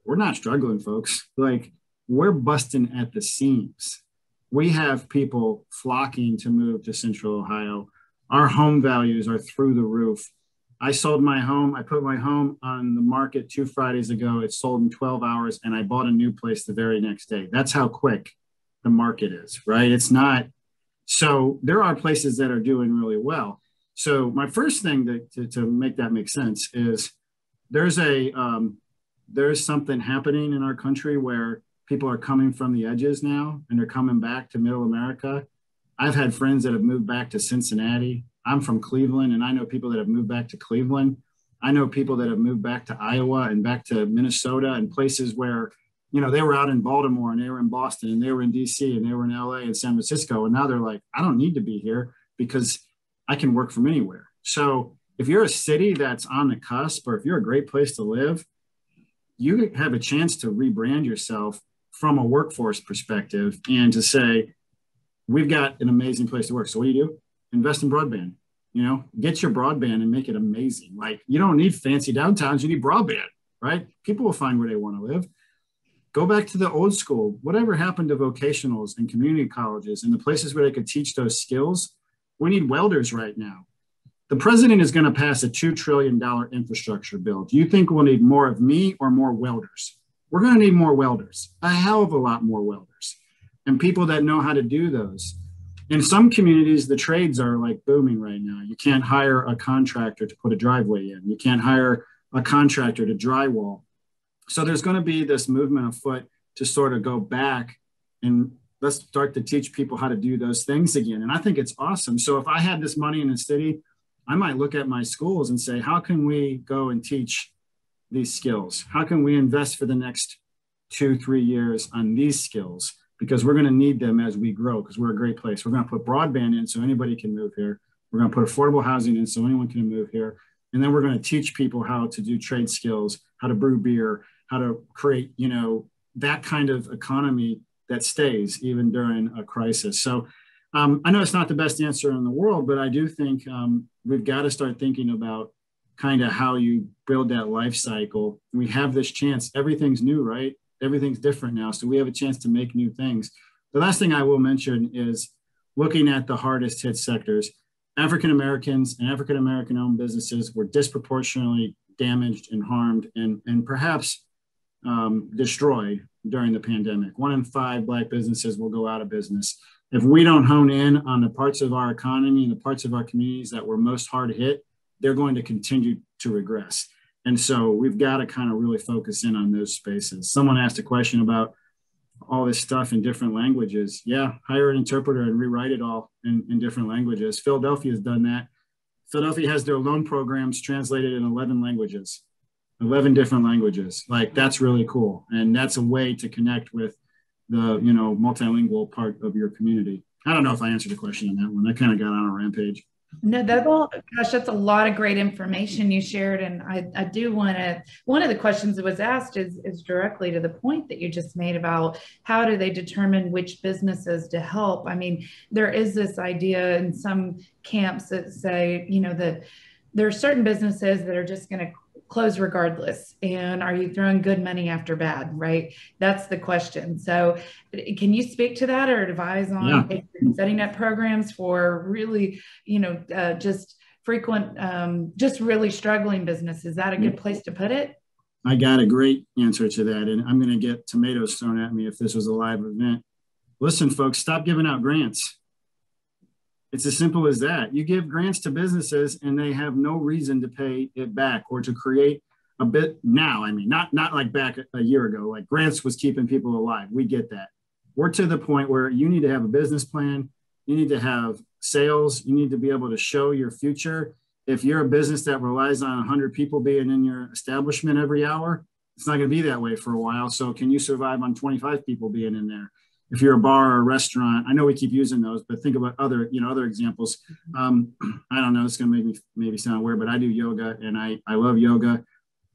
We're not struggling, folks. Like, we're busting at the seams. We have people flocking to move to Central Ohio. Our home values are through the roof. I sold my home. I put my home on the market 2 Fridays ago. It sold in 12 hours, and I bought a new place the very next day. That's how quick the market is, right? It's not. So there are places that are doing really well. So my first thing to make that make sense is there's something happening in our country where people are coming from the edges now, and they're coming back to Middle America. I've had friends that have moved back to Cincinnati. I'm from Cleveland, and I know people that have moved back to Cleveland. I know people that have moved back to Iowa and back to Minnesota, and places where, they were out in Baltimore, and they were in Boston, and they were in DC, and they were in LA and San Francisco. And now they're like, I don't need to be here because I can work from anywhere. So if you're a city that's on the cusp, or if you're a great place to live, you have a chance to rebrand yourself from a workforce perspective and to say, we've got an amazing place to work. So what do? Invest in broadband. Get your broadband and make it amazing. Like, you don't need fancy downtowns, you need broadband, right? People will find where they want to live. Go back to the old school. Whatever happened to vocationals and community colleges and the places where they could teach those skills? We need welders right now. The president is going to pass a $2 trillion infrastructure bill. Do you think we'll need more of me or more welders? We're going to need more welders, a hell of a lot more welders, and people that know how to do those. In some communities, the trades are like booming right now. You can't hire a contractor to put a driveway in. You can't hire a contractor to drywall. So there's going to be this movement afoot to sort of go back and let's start to teach people how to do those things again. And I think it's awesome. So if I had this money in the city, I might look at my schools and say, how can we go and teach these skills? How can we invest for the next 2-3 years on these skills? Because we're going to need them as we grow, because we're a great place. We're going to put broadband in so anybody can move here. We're going to put affordable housing in so anyone can move here. And then we're going to teach people how to do trade skills, how to brew beer, how to create, that kind of economy that stays even during a crisis. So I know it's not the best answer in the world, but I do think we've got to start thinking about kind of how you build that life cycle. We have this chance. Everything's new, right? Everything's different now. So we have a chance to make new things. The last thing I will mention is looking at the hardest hit sectors. African Americans and African American owned businesses were disproportionately damaged and harmed and perhaps destroyed during the pandemic. 1 in 5 Black businesses will go out of business. If we don't hone in on the parts of our economy and the parts of our communities that were most hard hit, they're going to continue to regress. And so we've got to kind of really focus in on those spaces. Someone asked a question about all this stuff in different languages. Yeah, hire an interpreter and rewrite it all in different languages. Philadelphia has done that. Philadelphia has their loan programs translated in 11 languages, 11 different languages. Like, that's really cool. And that's a way to connect with the, you know, multilingual part of your community. I don't know if I answered the question on that one. I kind of got on a rampage. No, gosh, that's a lot of great information you shared. And I do want to, one of the questions that was asked is directly to the point that you just made about how do they determine which businesses to help? I mean, there is this idea in some camps that say, you know, that there are certain businesses that are just going to close regardless. And are you throwing good money after bad, right? That's the question. So can you speak to that or advise on if you're setting up programs for really, you know, just frequent, just really struggling businesses? Is that a good place to put it? I got a great answer to that. And I'm going to get tomatoes thrown at me if this was a live event. Listen, folks, stop giving out grants. It's as simple as that. You give grants to businesses and they have no reason to pay it back or to create a bit now. I mean, not like back a year ago, like grants was keeping people alive. We get that. We're to the point where you need to have a business plan. You need to have sales. You need to be able to show your future. If you're a business that relies on 100 people being in your establishment every hour, it's not going to be that way for a while. So can you survive on 25 people being in there? If you're a bar or a restaurant, I know we keep using those, but think about other examples. I don't know, it's going to make me maybe sound weird, but I do yoga and I love yoga.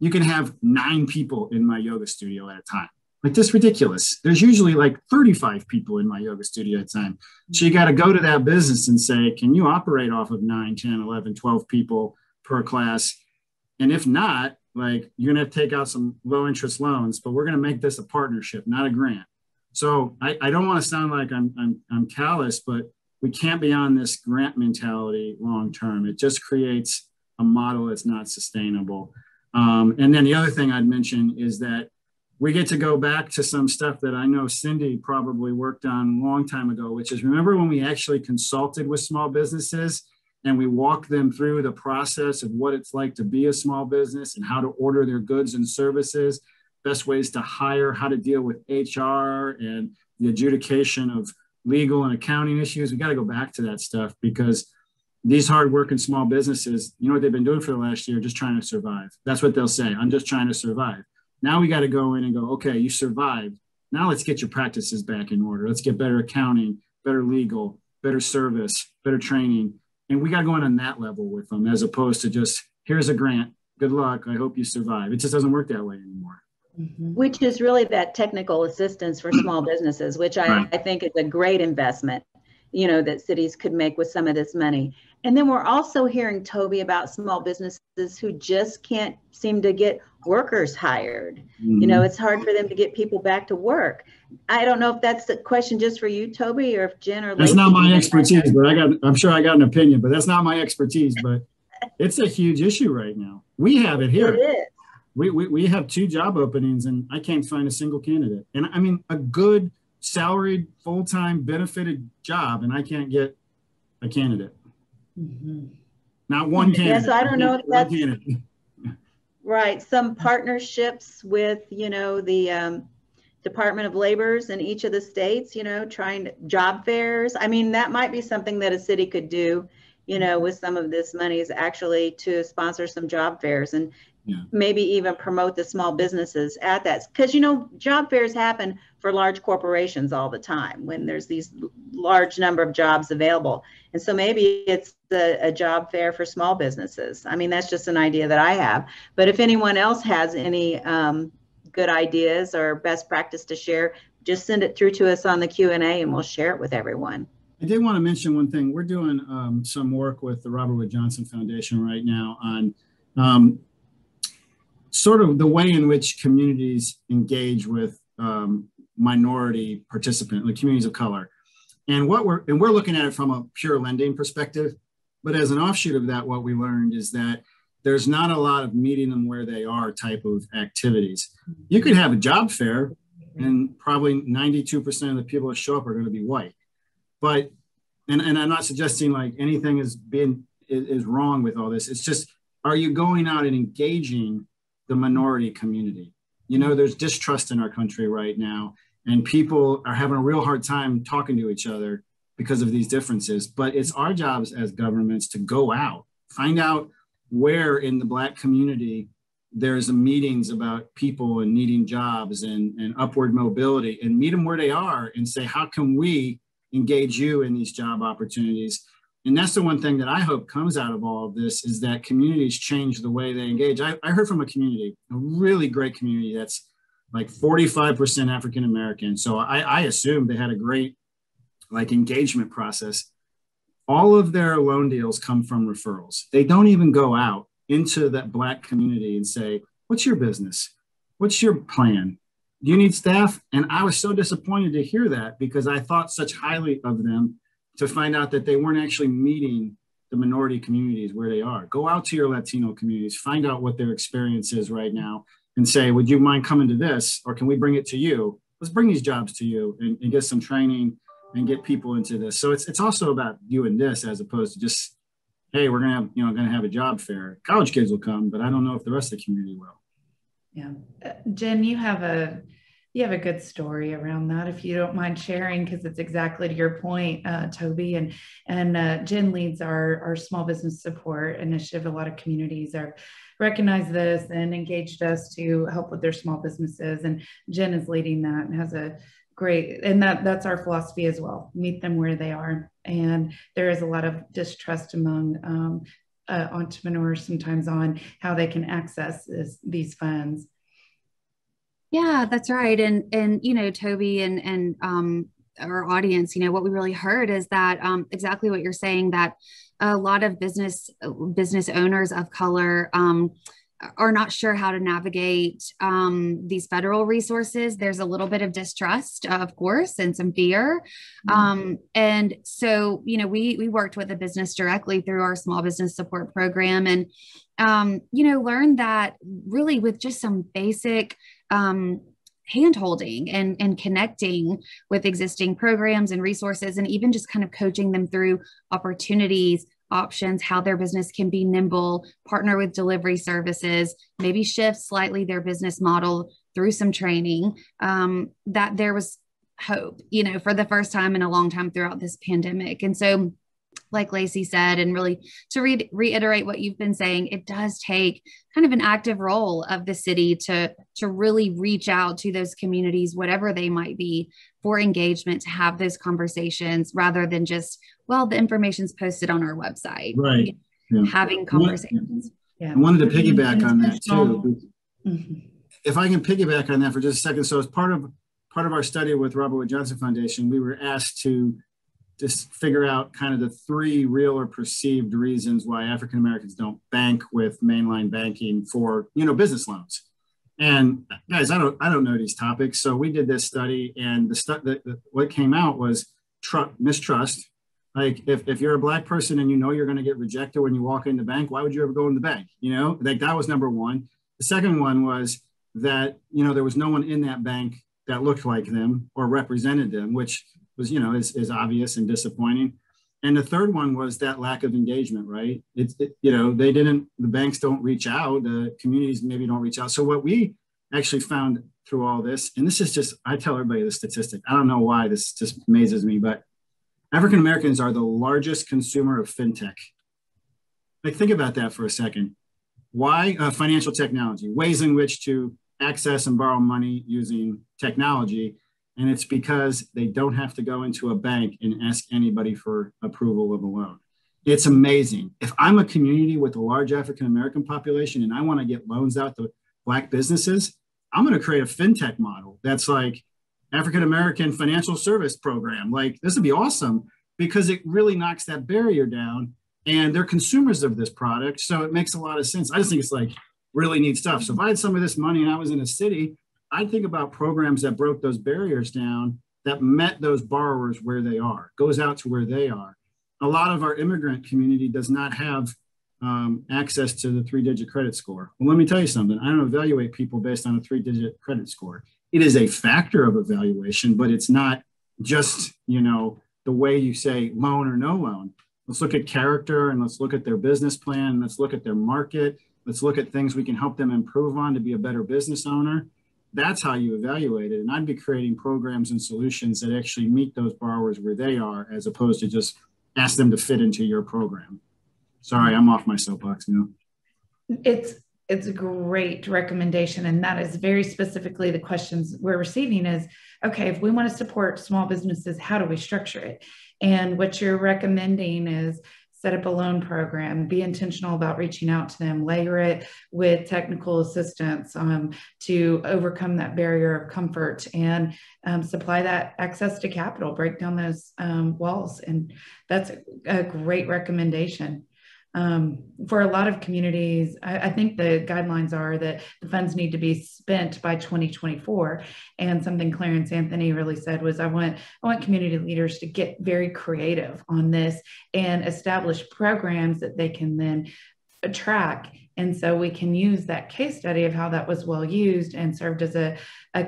You can have 9 people in my yoga studio at a time. Like, this is ridiculous. There's usually like 35 people in my yoga studio at a time. So you got to go to that business and say, can you operate off of 9, 10, 11, 12 people per class? And if not, like, you're going to have to take out some low interest loans, but we're going to make this a partnership, not a grant. So I don't want to sound like I'm callous, but we can't be on this grant mentality long term. It just creates a model that's not sustainable. And then the other thing I'd mention is that we get to go back to some stuff that I know Cindy probably worked on a long time ago, which is, remember when we actually consulted with small businesses and we walked them through the process of what it's like to be a small business and how to order their goods and services, best ways to hire, how to deal with HR and the adjudication of legal and accounting issues. We got to go back to that stuff because these hardworking small businesses, you know what they've been doing for the last year? Just trying to survive. That's what they'll say. I'm just trying to survive. Now we got to go in and go, okay, you survived. Now let's get your practices back in order. Let's get better accounting, better legal, better service, better training. And we got to go in on that level with them as opposed to just, here's a grant. Good luck. I hope you survive. It just doesn't work that way anymore. Which is really that technical assistance for small businesses, which I think is a great investment, you know, that cities could make with some of this money. And then we're also hearing, Toby, about small businesses who just can't seem to get workers hired. You know, it's hard for them to get people back to work. I don't know if that's the question just for you, Toby, or if Jen or Lacey. That's not my expertise, but I'm sure I got an opinion, but that's not my expertise. But it's a huge issue right now. We have it here. It is. We have 2 job openings and I can't find a single candidate. And I mean, a good salaried, full-time, benefited job, and I can't get a candidate. Not one candidate. Yes, I don't know if that's right. Some partnerships with, you know, the Department of Labor's in each of the states, you know, trying job fairs. I mean, that might be something that a city could do, you know, with some of this money, is actually to sponsor some job fairs and maybe even promote the small businesses at that. Because, you know, job fairs happen for large corporations all the time when there's these large number of jobs available. And so maybe it's a job fair for small businesses. I mean, that's just an idea that I have. But if anyone else has any good ideas or best practice to share, just send it through to us on the Q&A and we'll share it with everyone. I did want to mention one thing. We're doing some work with the Robert Wood Johnson Foundation right now on um, sort of the way in which communities engage with minority participants, like communities of color. And we're looking at it from a pure lending perspective. But as an offshoot of that, what we learned is that there's not a lot of meeting them where they are type of activities. You could have a job fair and probably 92% of the people that show up are going to be white. But, and I'm not suggesting like anything is wrong with all this. It's just, are you going out and engaging the minority community? You know, there's distrust in our country right now, and people are having a real hard time talking to each other because of these differences. But it's our jobs as governments to go out, find out where in the Black community there's meetings about people and needing jobs and upward mobility, and meet them where they are and say, how can we engage you in these job opportunities? And that's the one thing that I hope comes out of all of this, is that communities change the way they engage. I heard from a community, a really great community that's like 45% African American. So I assumed they had a great like engagement process. All of their loan deals come from referrals. They don't even go out into that Black community and say, what's your business? What's your plan? Do you need staff? And I was so disappointed to hear that, because I thought such highly of them, to find out that they weren't actually meeting the minority communities where they are. Go out to your Latino communities, find out what their experience is right now, and say, would you mind coming to this? Or can we bring it to you? Let's bring these jobs to you and get some training and get people into this. So it's also about doing this, as opposed to just, hey, we're gonna have a job fair. College kids will come, but I don't know if the rest of the community will. Yeah. Jen, you have a good story around that, if you don't mind sharing, because it's exactly to your point, Toby. And Jen leads our small business support initiative. A lot of communities are recognize this and engaged us to help with their small businesses. And Jen is leading that and has a great, and that's our philosophy as well. Meet them where they are. And there is a lot of distrust among entrepreneurs sometimes on how they can access these funds. Yeah, that's right. And you know, Toby and our audience, you know, what we really heard is that exactly what you're saying, that a lot of business owners of color are not sure how to navigate these federal resources. There's a little bit of distrust, of course, and some fear. And so, you know, we worked with a business directly through our small business support program, and, you know, learned that really with just some basic hand-holding and connecting with existing programs and resources, and even just kind of coaching them through opportunities, options, how their business can be nimble, partner with delivery services, maybe shift slightly their business model through some training, that there was hope, you know, for the first time in a long time throughout this pandemic. And so, like Lacey said, and really to reiterate what you've been saying, it does take kind of an active role of the city to really reach out to those communities, whatever they might be, for engagement, to have those conversations rather than just, well, the information's posted on our website. Right. Yeah. Having conversations. Yeah. I wanted to piggyback on that too. If I can piggyback on that for just a second. So as part of our study with Robert Wood Johnson Foundation, we were asked to just figure out kind of the 3 real or perceived reasons why African Americans don't bank with mainline banking for, you know, business loans. And guys, I don't know these topics. So we did this study, and what came out was mistrust. Like if you're a Black person and you know you're going to get rejected when you walk in the bank, why would you ever go in the bank? You know, like that was number one. The second one was that, you know, there was no one in that bank that looked like them or represented them, which was, you know, is obvious and disappointing. And the third one was that lack of engagement, right? You know, the banks don't reach out, the communities maybe don't reach out. So what we actually found through all this, and this is just, I tell everybody the statistic, I don't know why this just amazes me, but African Americans are the largest consumer of fintech. Like, think about that for a second. Why? Financial technology, ways in which to access and borrow money using technology. And it's because they don't have to go into a bank and ask anybody for approval of a loan. It's amazing. If I'm a community with a large African-American population and I want to get loans out to Black businesses, I'm going to create a fintech model that's like African-American financial service program. Like, this would be awesome. because it really knocks that barrier down, and they're consumers of this product. So it makes a lot of sense. I just think it's like really neat stuff. So if I had some of this money and I was in a city, I'd think about programs that broke those barriers down, that met those borrowers where they are, goes out to where they are. A lot of our immigrant community does not have access to the 3-digit credit score. Well, let me tell you something. I don't evaluate people based on a 3-digit credit score. It is a factor of evaluation, but it's not just, the way you say loan or no loan. Let's look at character, and let's look at their business plan. And let's look at their market. Let's look at things we can help them improve on to be a better business owner. That's how you evaluate it. And I'd be creating programs and solutions that actually meet those borrowers where they are, as opposed to just ask them to fit into your program. Sorry, I'm off my soapbox now. It's a great recommendation. And that is very specifically the questions we're receiving is, okay, if we want to support small businesses, how do we structure it? And what you're recommending is set up a loan program, be intentional about reaching out to them, layer it with technical assistance to overcome that barrier of comfort, and supply that access to capital, break down those walls. And that's a great recommendation. For a lot of communities, I think the guidelines are that the funds need to be spent by 2024. And something Clarence Anthony really said was, I want community leaders to get very creative on this and establish programs that they can then track. And so we can use that case study of how that was well used and served as a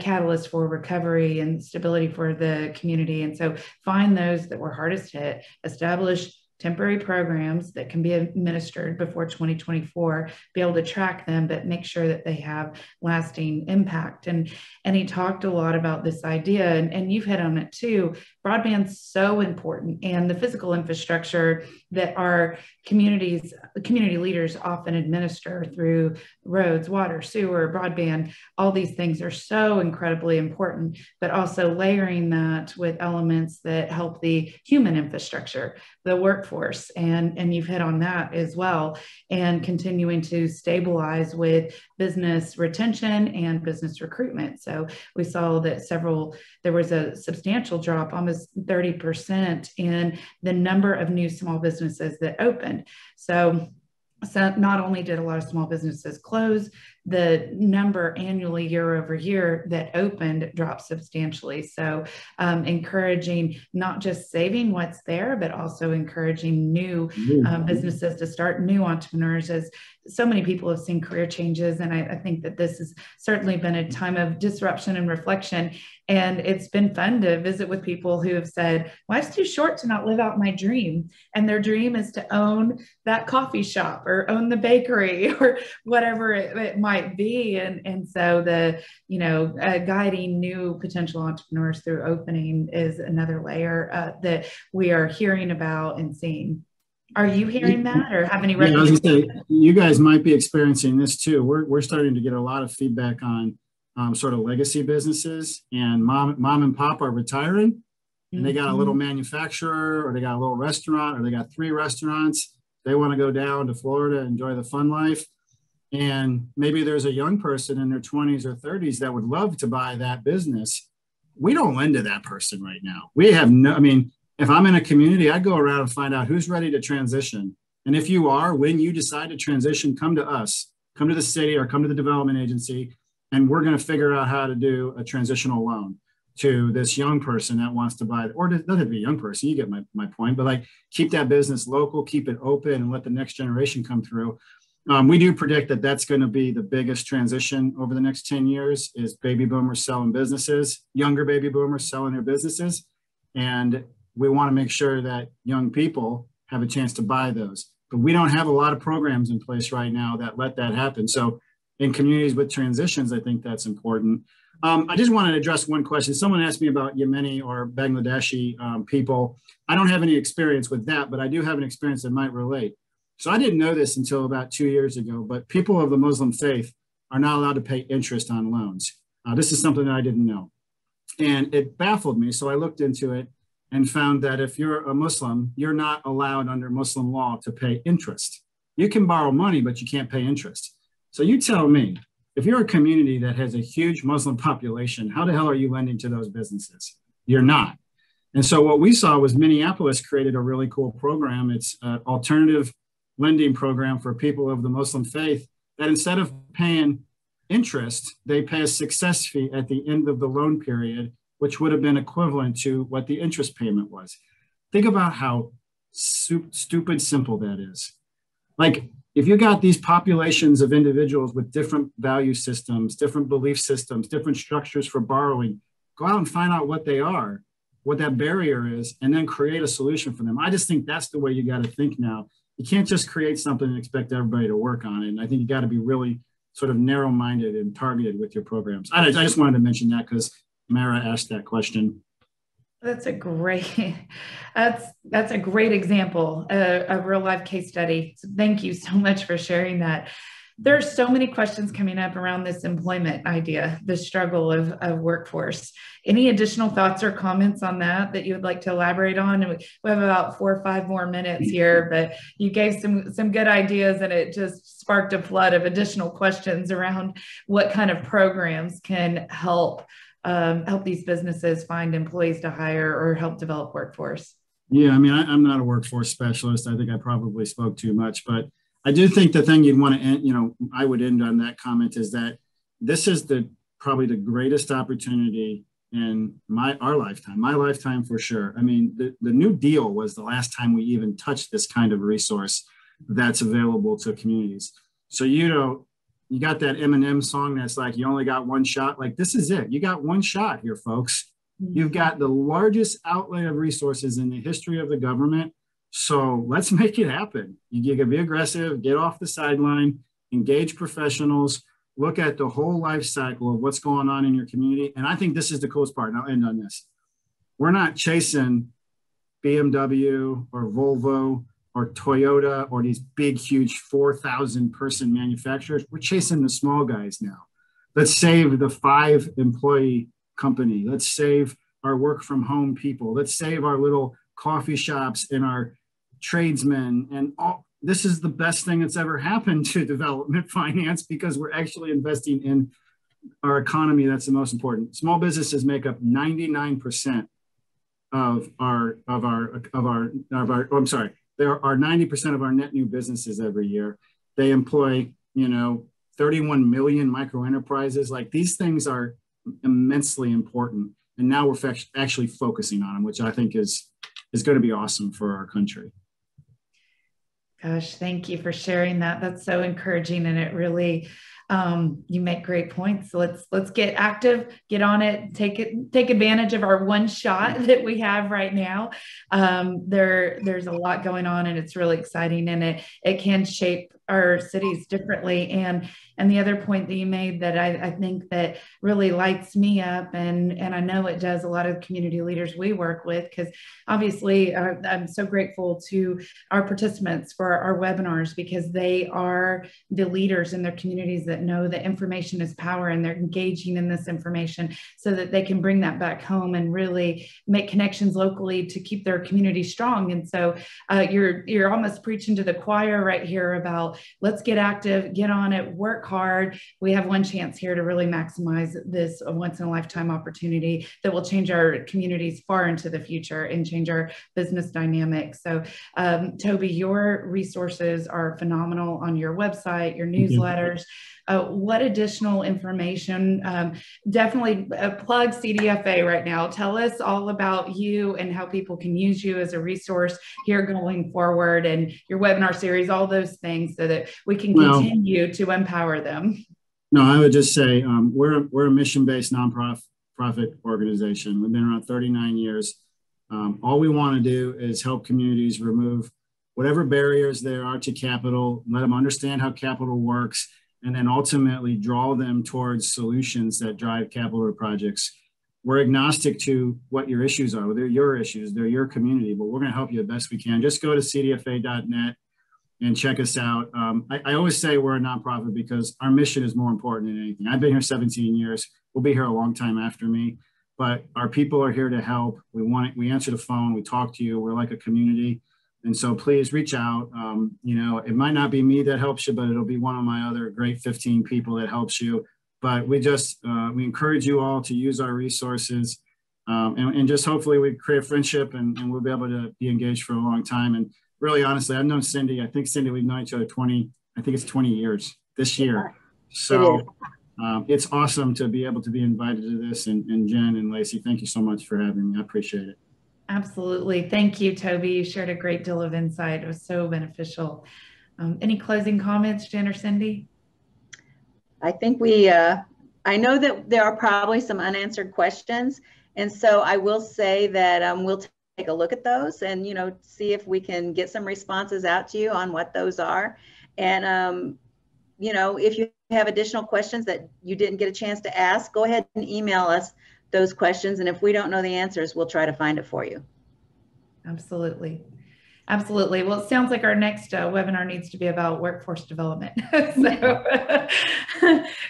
catalyst for recovery and stability for the community. And so find those that were hardest hit, establish temporary programs that can be administered before 2024, be able to track them, but make sure that they have lasting impact. And he talked a lot about this idea, and you've hit on it too. Broadband's so important, and the physical infrastructure that our community leaders often administer through roads, water, sewer, broadband, all these things are so incredibly important, but also layering that with elements that help the human infrastructure, the workforce. And you've hit on that as well, and continuing to stabilize with business retention and business recruitment. So we saw that there was a substantial drop, almost 30% in the number of new small businesses that opened. So not only did a lot of small businesses close, the number annually year over year that opened dropped substantially. So encouraging not just saving what's there, but also encouraging new businesses to start, new entrepreneurs, as so many people have seen career changes. And I think that this has certainly been a time of disruption and reflection. And it's been fun to visit with people who have said, life's too short to not live out my dream. And their dream is to own that coffee shop or own the bakery or whatever it might be. And so guiding new potential entrepreneurs through opening is another layer that we are hearing about and seeing. Are you hearing that, or have any recommendations? I was gonna say, you guys might be experiencing this too. We're starting to get a lot of feedback on sort of legacy businesses, and mom and pop are retiring, and they got a little manufacturer, or they got a little restaurant, or they got 3 restaurants. They want to go down to Florida, enjoy the fun life. And maybe there's a young person in their 20s or 30s that would love to buy that business. We don't lend to that person right now. We have if I'm in a community, I'd go around and find out who's ready to transition. And if you are, when you decide to transition, come to us, come to the city or come to the development agency, and we're going to figure out how to do a transitional loan to this young person that wants to buy, or it doesn't have to be a young person, you get my point, but like keep that business local, keep it open, and let the next generation come through. We do predict that that's going to be the biggest transition over the next 10 years is baby boomers selling businesses, younger baby boomers selling their businesses. And we want to make sure that young people have a chance to buy those. But we don't have a lot of programs in place right now that let that happen. So in communities with transitions, I think that's important. I just wanted to address one question. Someone asked me about Yemeni or Bangladeshi people. I don't have any experience with that, but I do have an experience that might relate. So I didn't know this until about 2 years ago, but people of the Muslim faith are not allowed to pay interest on loans. This is something that I didn't know. And it baffled me. So I looked into it and found that if you're a Muslim, you're not allowed under Muslim law to pay interest. You can borrow money, but you can't pay interest. So you tell me, if you're a community that has a huge Muslim population, how the hell are you lending to those businesses? You're not. And so what we saw was Minneapolis created a really cool program. It's an alternative lending program for people of the Muslim faith that instead of paying interest, they pay a success fee at the end of the loan period, which would have been equivalent to what the interest payment was. Think about how stupid simple that is. Like, if you got these populations of individuals with different value systems, different belief systems, different structures for borrowing, go out and find out what they are, what that barrier is, and then create a solution for them. I just think that's the way you got to think now. You can't just create something and expect everybody to work on it. And I think you got to be really sort of narrow-minded and targeted with your programs. I just wanted to mention that because Mara asked that question. That's a great example, a real life case study. So thank you so much for sharing that. There's so many questions coming up around this employment idea, the struggle of workforce. Any additional thoughts or comments on that you would like to elaborate on? And we have about 4 or 5 more minutes here, but you gave some good ideas, and it just sparked a flood of additional questions around what kind of programs can help these businesses find employees to hire or help develop workforce. Yeah, I mean, I'm not a workforce specialist. I think I probably spoke too much, but I do think the thing you'd want to end, I would end on that comment is that this is probably the greatest opportunity in our lifetime, my lifetime for sure. I mean, the New Deal was the last time we even touched this kind of resource that's available to communities. So, you got that Eminem song that's like, you only got one shot. Like, this is it. You got one shot here, folks. You've got the largest outlay of resources in the history of the government. So let's make it happen. You can be aggressive, get off the sideline, engage professionals, look at the whole life cycle of what's going on in your community. And I think this is the coolest part. And I'll end on this. We're not chasing BMW or Volvo or Toyota or these big, huge 4,000 person manufacturers. We're chasing the small guys now. Let's save the 5 employee company. Let's save our work from home people. Let's save our little coffee shops and our tradesmen. And all this is the best thing that's ever happened to development finance because we're actually investing in our economy. That's the most important. Small businesses make up 99% of our I'm sorry. There are 90% of our net new businesses every year. They employ, 31 million micro enterprises. Like, these things are immensely important. And now we're actually focusing on them, which I think is going to be awesome for our country. Gosh, thank you for sharing that. That's so encouraging. And it really, you make great points. So let's get active, get on it, take advantage of our one shot that we have right now. There's a lot going on, and it's really exciting, and it can shape our cities differently. And the other point that you made that I think that really lights me up, and I know it does a lot of community leaders we work with, because obviously I'm so grateful to our participants for our webinars, because they are the leaders in their communities that know that information is power, and they're engaging in this information so that they can bring that back home and really make connections locally to keep their community strong. And so you're almost preaching to the choir right here about, let's get active, get on it, work hard. We have one chance here to really maximize this once in a lifetime opportunity that will change our communities far into the future and change our business dynamics. So Toby, your resources are phenomenal on your website, your newsletters. What additional information? Definitely plug CDFA right now. Tell us all about you and how people can use you as a resource here going forward, and your webinar series, all those things, so that we can continue to empower them. No, I would just say we're a mission-based nonprofit organization. We've been around 39 years. All we want to do is help communities remove whatever barriers there are to capital, let them understand how capital works, and then ultimately draw them towards solutions that drive capital projects. We're agnostic to what your issues are. They're your issues, they're your community, but we're going to help you the best we can. Just go to cdfa.net and check us out. I always say we're a nonprofit because our mission is more important than anything. I've been here 17 years. We'll be here a long time after me, but our people are here to help. We answer the phone, we talk to you. We're like a community. And so please reach out. It might not be me that helps you, but it'll be one of my other great 15 people that helps you. But we encourage you all to use our resources. and just hopefully we create a friendship and we'll be able to be engaged for a long time. And really, honestly, I've known Cindy. I think Cindy, we've known each other 20 years this year. So it's awesome to be able to be invited to this. And Jen and Lacey, thank you so much for having me. I appreciate it. Absolutely. Thank you, Toby. You shared a great deal of insight. It was so beneficial. Any closing comments, Jen or Cindy? I think I know that there are probably some unanswered questions. And so I will say that we'll take a look at those and, see if we can get some responses out to you on what those are. And, if you have additional questions that you didn't get a chance to ask, go ahead and email us those questions. And if we don't know the answers, we'll try to find it for you. Absolutely. Absolutely. Well, it sounds like our next webinar needs to be about workforce development. So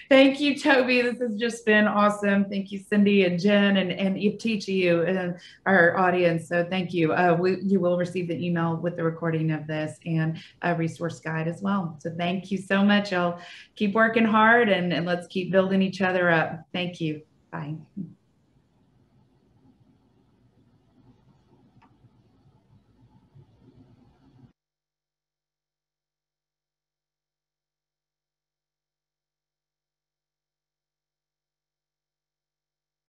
thank you, Toby. This has just been awesome. Thank you, Cindy and Jen, and each of you and our audience. So thank you. You will receive the email with the recording of this and a resource guide as well. So thank you so much. I'll keep working hard and let's keep building each other up. Thank you. Bye.